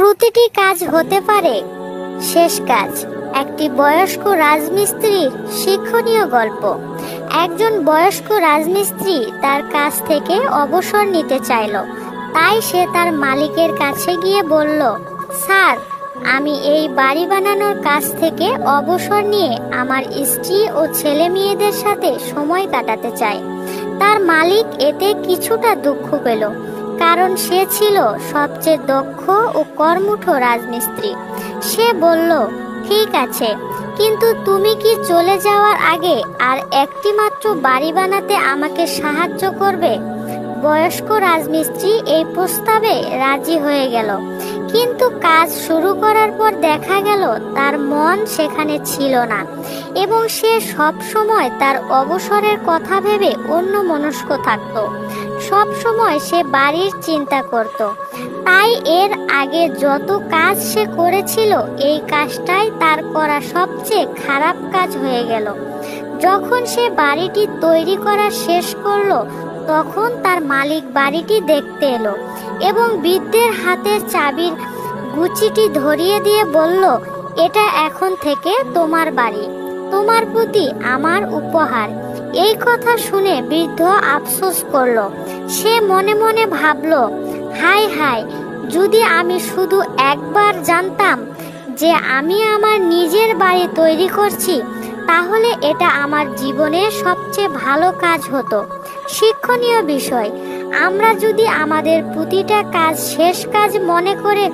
প্রতিটি কাজ হতে পারে শেষ কাজ। একটি বয়স্ক রাজমিস্ত্রির শিক্ষণীয় গল্প। একজন বয়স্ক রাজমিস্ত্রি তার কাজ থেকে অবসর নিতে চাইল। তাই সে তার মালিকের কাছে গিয়ে বলল, স্যার, আমি এই বাড়ি বানানোর কাজ থেকে অবসর নিয়ে আমার স্ত্রী ও ছেলে মেয়েদের সাথে সময় কাটাতে চাই। তার মালিক এতে কিছুটা দুঃখ পেল, কারণ সে ছিল সবচেয়ে দক্ষ ও কর্মঠ রাজমিস্ত্রি। সে বলল, ঠিক আছে, কিন্তু তুমি কি চলে যাওয়ার আগে আর একটি মাত্র বাড়ি বানাতে আমাকে সাহায্য করবে? বয়স্ক রাজমিস্ত্রি এই প্রস্তাবে রাজি হয়ে গেল, কিন্তু কাজ শুরু করার পর দেখা গেল তার মন সেখানে ছিল না এবং সে সব সময় তার অবসরের কথা ভেবে অন্যমনস্ক থাকত। সব সময় সে বাড়ির চিন্তা করত। তাই এর আগে যত কাজ সে করেছিল, এই কাজটাই তার করা সবচেয়ে খারাপ কাজ হয়ে গেল। যখন সে বাড়িটি তৈরি করা শেষ করলো, তখন তার মালিক বাড়িটি দেখতে এলো এবং বৃদ্ধের হাতের চাবির গুছিটি ধরিয়ে দিয়ে বলল, এটা এখন থেকে তোমার বাড়ি, তোমার প্রতি আমার উপহার। এই কথা শুনে বৃদ্ধ আফসোস করলো। সে মনে মনে ভাবলো, হায় হায়, যদি আমি শুধু একবার জানতাম যে আমি আমার নিজের বাড়ি তৈরি করছি, তাহলে এটা আমার জীবনের সবচেয়ে ভালো কাজ হতো। শিক্ষণীয় বিষয়, আমরা যদি আমাদের প্রতিটা কাজ শেষ কাজ মনে করে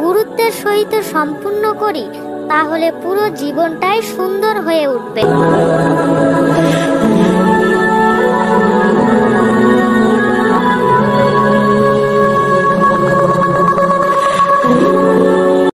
গুরুত্বের সহিত সম্পূর্ণ করি, তাহলে পুরো জীবনটাই সুন্দর হয়ে উঠবে।